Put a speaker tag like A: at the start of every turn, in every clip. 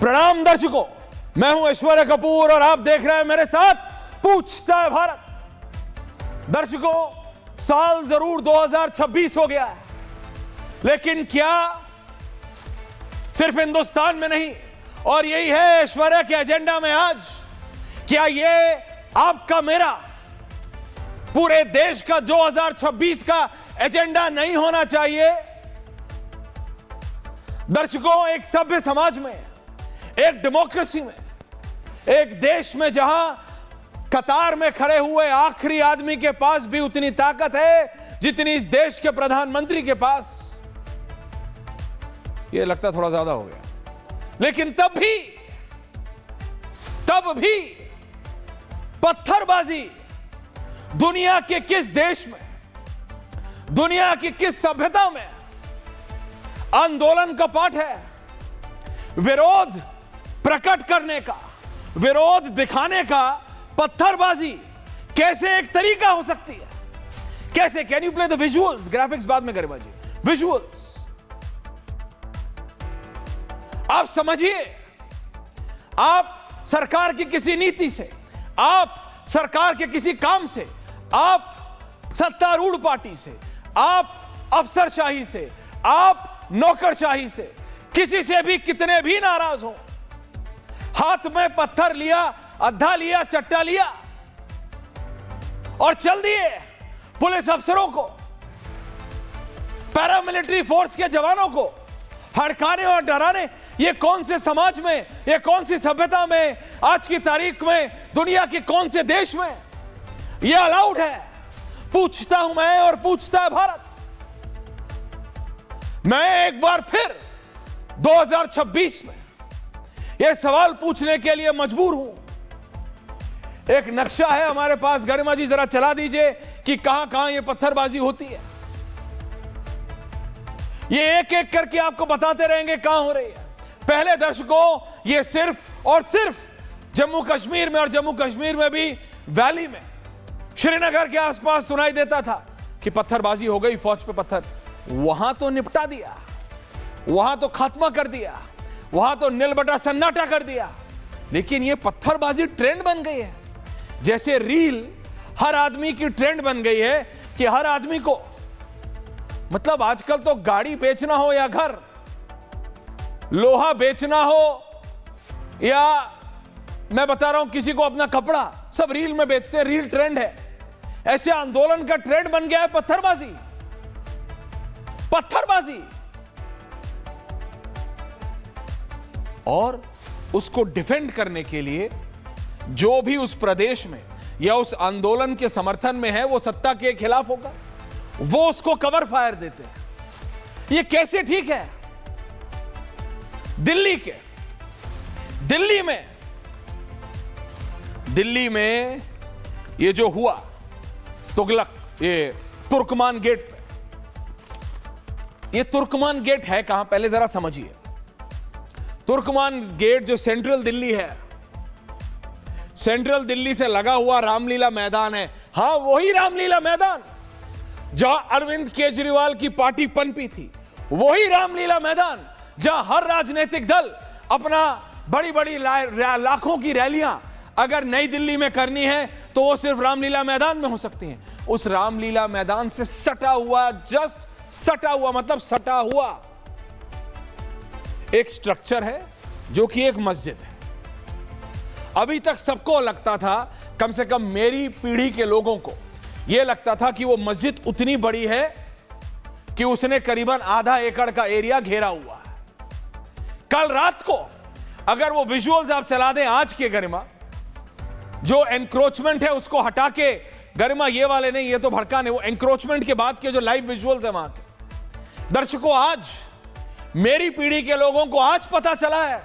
A: प्रणाम दर्शकों, मैं हूं ऐश्वर्या कपूर और आप देख रहे हैं मेरे साथ पूछता है भारत। दर्शकों, साल जरूर 2026 हो गया है, लेकिन क्या सिर्फ हिंदुस्तान में नहीं, और यही है ऐश्वर्या के एजेंडा में आज, क्या ये आपका मेरा पूरे देश का 2026 का एजेंडा नहीं होना चाहिए? दर्शकों, एक सभ्य समाज में, एक डेमोक्रेसी में, एक देश में जहां कतार में खड़े हुए आखिरी आदमी के पास भी उतनी ताकत है जितनी इस देश के प्रधानमंत्री के पास, यह लगता थोड़ा ज्यादा हो गया, लेकिन तब भी पत्थरबाजी दुनिया के किस देश में, दुनिया की किस सभ्यता में आंदोलन का पाठ है? विरोध प्रकट करने का, विरोध दिखाने का पत्थरबाजी कैसे एक तरीका हो सकती है? कैसे? Can you play the visuals? Graphics बाद में करें जी, विजुअल्स आप समझिए। आप सरकार की किसी नीति से, आप सरकार के किसी काम से, आप सत्तारूढ़ पार्टी से, आप अफसरशाही से, आप नौकरशाही से, किसी से भी कितने भी नाराज हो, हाथ में पत्थर लिया, अद्धा लिया, चट्टा लिया और चल दिए पुलिस अफसरों को, पैरामिलिट्री फोर्स के जवानों को हड़काने और डराने। ये कौन से समाज में, ये कौन सी सभ्यता में, आज की तारीख में, दुनिया के कौन से देश में ये अलाउड है? पूछता हूं मैं और पूछता है भारत। मैं एक बार फिर 2026 में यह सवाल पूछने के लिए मजबूर हूं। एक नक्शा है हमारे पास, गरिमा जी जरा चला दीजिए कि कहां कहां यह पत्थरबाजी होती है। ये एक एक करके आपको बताते रहेंगे कहां हो रही है। पहले दर्शकों, ये सिर्फ और सिर्फ जम्मू कश्मीर में, और जम्मू कश्मीर में भी वैली में, श्रीनगर के आसपास सुनाई देता था कि पत्थरबाजी हो गई, फौज पे पत्थर। वहां तो निपटा दिया, वहां तो खात्मा कर दिया, वहां तो नील बटा सन्नाटा कर दिया, लेकिन यह पत्थरबाजी ट्रेंड बन गई है। जैसे रील हर आदमी की ट्रेंड बन गई है कि हर आदमी को, मतलब आजकल तो गाड़ी बेचना हो या घर, लोहा बेचना हो या मैं बता रहा हूं किसी को अपना कपड़ा, सब रील में बेचते हैं, रील ट्रेंड है। ऐसे आंदोलन का ट्रेंड बन गया है पत्थरबाजी। पत्थरबाजी, और उसको डिफेंड करने के लिए जो भी उस प्रदेश में या उस आंदोलन के समर्थन में है, वो सत्ता के खिलाफ होगा, वो उसको कवर फायर देते हैं। ये कैसे ठीक है? दिल्ली में ये जो हुआ तुगलक, ये तुर्कमान गेट पे, ये तुर्कमान गेट है कहां पहले जरा समझिए। तुर्कमान गेट जो सेंट्रल दिल्ली है, सेंट्रल दिल्ली से लगा हुआ रामलीला मैदान है। हां, वही रामलीला मैदान जहां अरविंद केजरीवाल की पार्टी पनपी थी, वही रामलीला मैदान जहां हर राजनीतिक दल अपना बड़ी बड़ी लाखों की रैलियां अगर नई दिल्ली में करनी है तो वो सिर्फ रामलीला मैदान में हो सकती हैं। उस रामलीला मैदान से सटा हुआ, जस्ट सटा हुआ मतलब सटा हुआ एक स्ट्रक्चर है जो कि एक मस्जिद है। अभी तक सबको लगता था, कम से कम मेरी पीढ़ी के लोगों को यह लगता था कि वो मस्जिद उतनी बड़ी है कि उसने करीबन आधा एकड़ का एरिया घेरा हुआ है। कल रात को अगर वो विजुअल्स आप चला दें आज के, गरिमा, जो एनक्रोचमेंट है उसको हटा के, गरिमा ये वाले नहीं, ये तो भड़काने, वो एनक्रोचमेंट के बाद के जो लाइव विजुअल्स है वहां के, दर्शकों, आज मेरी पीढ़ी के लोगों को आज पता चला है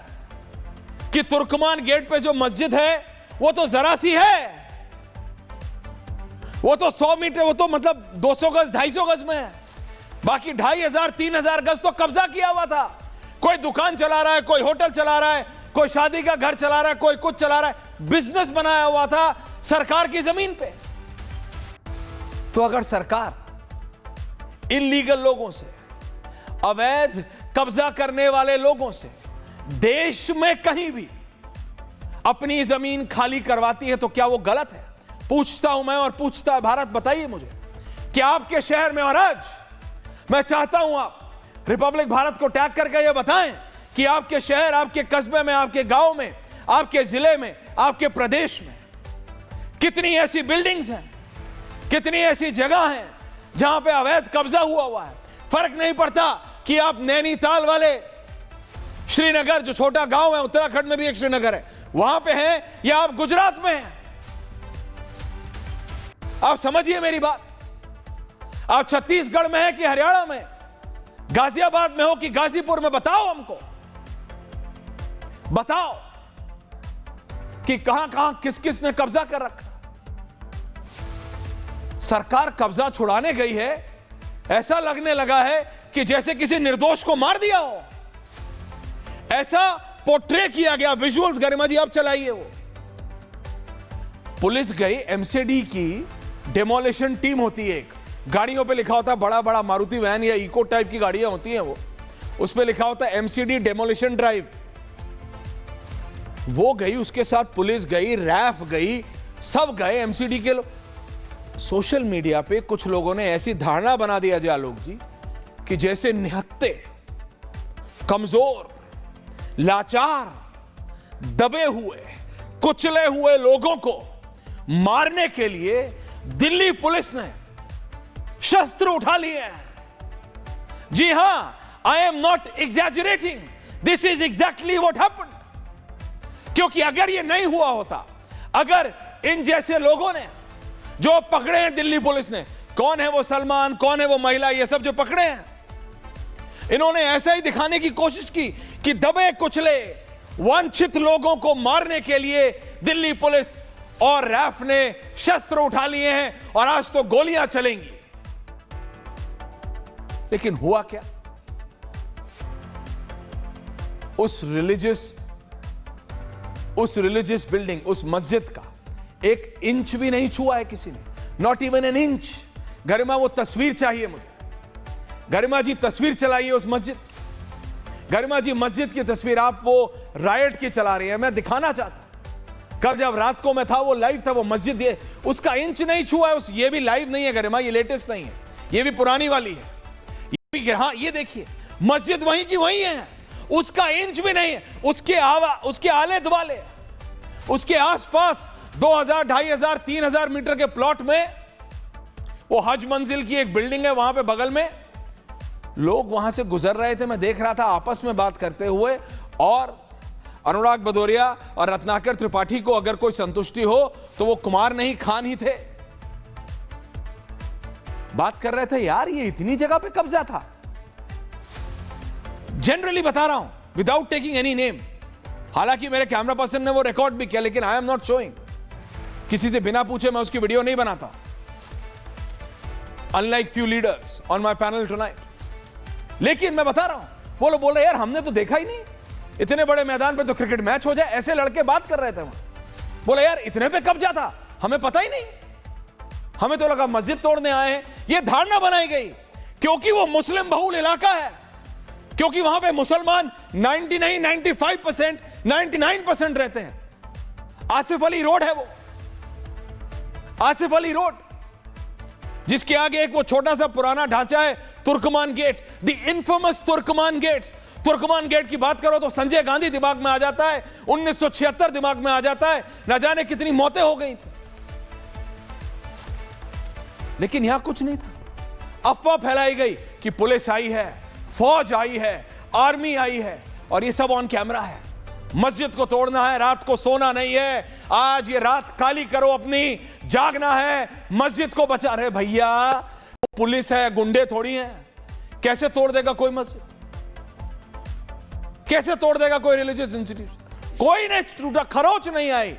A: कि तुर्कमान गेट पे जो मस्जिद है वो तो जरा सी है, वो तो 100 मीटर, वो तो मतलब 200 गज 250 गज में है, बाकी 2500 3000 गज तो कब्जा किया हुआ था। कोई दुकान चला रहा है, कोई होटल चला रहा है, कोई शादी का घर चला रहा है, कोई कुछ चला रहा है, बिजनेस बनाया हुआ था सरकार की जमीन पे। तो अगर सरकार इल्लीगल लोगों से, अवैध कब्जा करने वाले लोगों से देश में कहीं भी अपनी जमीन खाली करवाती है तो क्या वो गलत है? पूछता हूं मैं और पूछता है भारत। बताइए मुझे कि आपके शहर में, और आज मैं चाहता हूं आप रिपब्लिक भारत को टैग करके ये बताएं कि आपके शहर, आपके कस्बे में, आपके गांव में, आपके जिले में, आपके प्रदेश में कितनी ऐसी बिल्डिंग्स हैं, कितनी ऐसी जगह हैं जहां पे अवैध कब्जा हुआ है। फर्क नहीं पड़ता कि आप नैनीताल वाले श्रीनगर, जो छोटा गांव है, उत्तराखंड में भी एक श्रीनगर है, वहां पे हैं, या आप गुजरात में हैं। आप समझिए मेरी बात। आप छत्तीसगढ़ में हैं कि हरियाणा में, गाजियाबाद में हो कि गाजीपुर में, बताओ हमको, बताओ कि कहां कहां किस किस ने कब्जा कर रखा। सरकार कब्जा छुड़ाने गई है, ऐसा लगने लगा है कि जैसे किसी निर्दोष को मार दिया हो, ऐसा पोर्ट्रे किया गया। विजुअल्स गरिमा जी आप चलाइए। वो पुलिस गई, एमसीडी की डेमोलिशन टीम होती है, एक गाड़ियों पे लिखा होता है, बड़ा बड़ा मारुति वैन या इको टाइप की गाड़ियां होती हैं, वो उस पे लिखा होता है एमसीडी डेमोलिशन ड्राइव। वो गई, उसके साथ पुलिस गई, रैफ गई, सब गए, एमसीडी के लोग। सोशल मीडिया पे कुछ लोगों ने ऐसी धारणा बना दिया जी आलोक जी कि जैसे निहत्ते, कमजोर, लाचार, दबे हुए, कुचले हुए लोगों को मारने के लिए दिल्ली पुलिस ने शस्त्र उठा लिए हैं। जी हां, I am not exaggerating, this is exactly what happened. क्योंकि अगर यह नहीं हुआ होता, अगर इन जैसे लोगों ने जो पकड़े हैं दिल्ली पुलिस ने, कौन है वो सलमान, कौन है वो महिला, ये सब जो पकड़े हैं, इन्होंने ऐसा ही दिखाने की कोशिश की कि दबे कुचले वंचित लोगों को मारने के लिए दिल्ली पुलिस और रैफ ने शस्त्र उठा लिए हैं और आज तो गोलियां चलेंगी। लेकिन हुआ क्या? उस रिलीजियस बिल्डिंग, उस मस्जिद का एक इंच भी नहीं छुआ है किसी ने, नॉट इवन एन इंच। गरिमा वो तस्वीर चाहिए मुझे। गरिमा जी तस्वीर चलाइए उस मस्जिद की। गरिमा जी मस्जिद की तस्वीर आप वो रायट की चला रही है, मैं दिखाना चाहता। कल जब रात को मैं था, वो लाइव था, वो मस्जिद ये उसका इंच नहीं छुआ है। ये भी लाइव नहीं है गरिमा, ये लेटेस्ट नहीं है, ये भी पुरानी वाली है। ये भी, हाँ ये देखिए, मस्जिद वहीं की वहीं है, उसका इंच भी नहीं है। उसके आले दुआले, उसके आसपास 2000, 2500, 3000 मीटर के प्लॉट में वो हज मंजिल की एक बिल्डिंग है, वहां पे बगल में लोग वहां से गुजर रहे थे, मैं देख रहा था आपस में बात करते हुए। और अनुराग भदौरिया और रत्नाकर त्रिपाठी को अगर कोई संतुष्टि हो तो वो कुमार नहीं, खान ही थे। बात कर रहे थे, यार ये इतनी जगह पे कब्जा था। जनरली बता रहा हूं, विदाउट टेकिंग एनी नेम। हालांकि मेरे कैमरा पर्सन ने वो रिकॉर्ड भी किया, लेकिन आई एम नॉट शोइंग। किसी से बिना पूछे मैं उसकी वीडियो नहीं बनाता, unlike few leaders on my panel tonight. लेकिन मैं बता रहा हूं, वो लोग बोल रहे यार हमने तो देखा ही नहीं, इतने बड़े मैदान पे तो क्रिकेट मैच हो जाए, ऐसे लड़के बात कर रहे थे वहां। बोले यार इतने पे कब्जा था, हमें पता ही नहीं, हमें तो लगा मस्जिद तोड़ने आए हैं। यह धारणा बनाई गई क्योंकि वो मुस्लिम बहुल इलाका है, क्योंकि वहां पे मुसलमान 99, 95%, 99% रहते हैं। आसिफ अली रोड है वो, आसिफ अली रोड, जिसके आगे एक वो छोटा सा पुराना ढांचा है, Turkman gate, the infamous Turkman gate. Turkman gate की बात करो तो संजय गांधी दिमाग में आ जाता है, 1976 दिमाग में आ जाता है, न जाने कितनी मौतें हो गई थी। लेकिन यहां कुछ नहीं था। अफवाह फैलाई गई कि पुलिस आई है, फौज आई है, आर्मी आई है, और ये सब ऑन कैमरा है। मस्जिद को तोड़ना है, रात को सोना नहीं है, आज ये रात काली करो अपनी, जागना है, मस्जिद को बचा रहे। भैया पुलिस है, गुंडे थोड़ी हैं। कैसे तोड़ देगा कोई मस्जिद? कैसे तोड़ देगा कोई रिलीजियस इंस्टीट्यूशन? कोई नहीं टूटा, खरोच नहीं आई।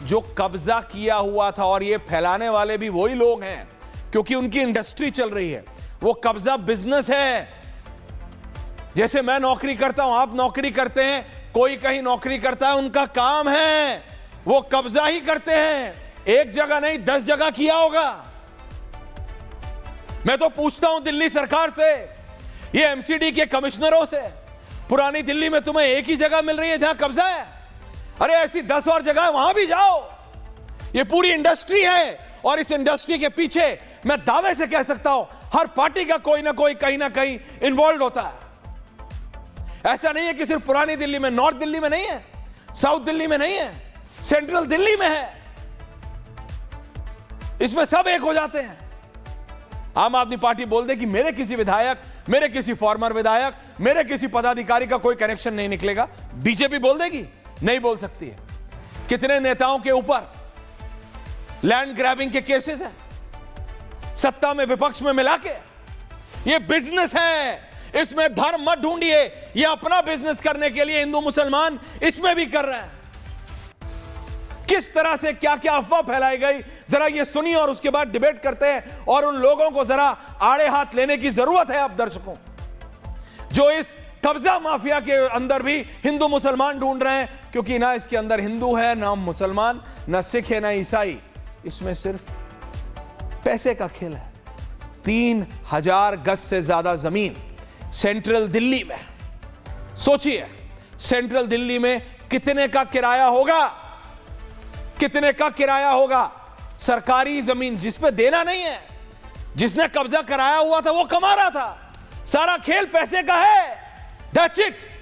A: जो कब्जा किया हुआ था, और ये फैलाने वाले भी वही लोग हैं, क्योंकि उनकी इंडस्ट्री चल रही है। वो कब्जा बिजनेस है। जैसे मैं नौकरी करता हूं, आप नौकरी करते हैं, कोई कहीं नौकरी करता है, उनका काम है वो कब्जा ही करते हैं। एक जगह नहीं, 10 जगह किया होगा। मैं तो पूछता हूं दिल्ली सरकार से, ये एमसीडी के कमिश्नरों से, पुरानी दिल्ली में तुम्हें एक ही जगह मिल रही है जहां कब्जा है? अरे ऐसी 10 और जगह वहां भी जाओ। ये पूरी इंडस्ट्री है और इस इंडस्ट्री के पीछे मैं दावे से कह सकता हूं हर पार्टी का कोई ना कोई कहीं ना कहीं इन्वॉल्व होता है। ऐसा नहीं है कि सिर्फ पुरानी दिल्ली में, नॉर्थ दिल्ली में नहीं है, साउथ दिल्ली में नहीं है, सेंट्रल दिल्ली में है। इसमें सब एक हो जाते हैं। आम आदमी पार्टी बोल दे कि मेरे किसी विधायक, मेरे किसी फॉर्मर विधायक, मेरे किसी पदाधिकारी का कोई कनेक्शन नहीं निकलेगा, बीजेपी बोल देगी? नहीं बोल सकती है। कितने नेताओं के ऊपर लैंड ग्रैबिंग के केसेस हैं, सत्ता में विपक्ष में मिला के। ये बिजनेस है, इसमें धर्म मत ढूंढिए। ये अपना बिजनेस करने के लिए हिंदू मुसलमान इसमें भी कर रहे हैं। किस तरह से क्या क्या अफवाह फैलाई गई, जरा ये सुनिए और उसके बाद डिबेट करते हैं। और उन लोगों को जरा आड़े हाथ लेने की जरूरत है आप दर्शकों, जो इस कब्जा माफिया के अंदर भी हिंदू मुसलमान ढूंढ रहे हैं, क्योंकि ना इसके अंदर हिंदू है, ना मुसलमान, ना सिख है, ना ईसाई। इसमें सिर्फ पैसे का खेल है। 3000 गज से ज्यादा जमीन सेंट्रल दिल्ली में। सोचिए सेंट्रल दिल्ली में कितने का किराया होगा, कितने का किराया होगा। सरकारी जमीन जिस पे देना नहीं है, जिसने कब्जा कराया हुआ था वो कमा रहा था। सारा खेल पैसे का है। That's it.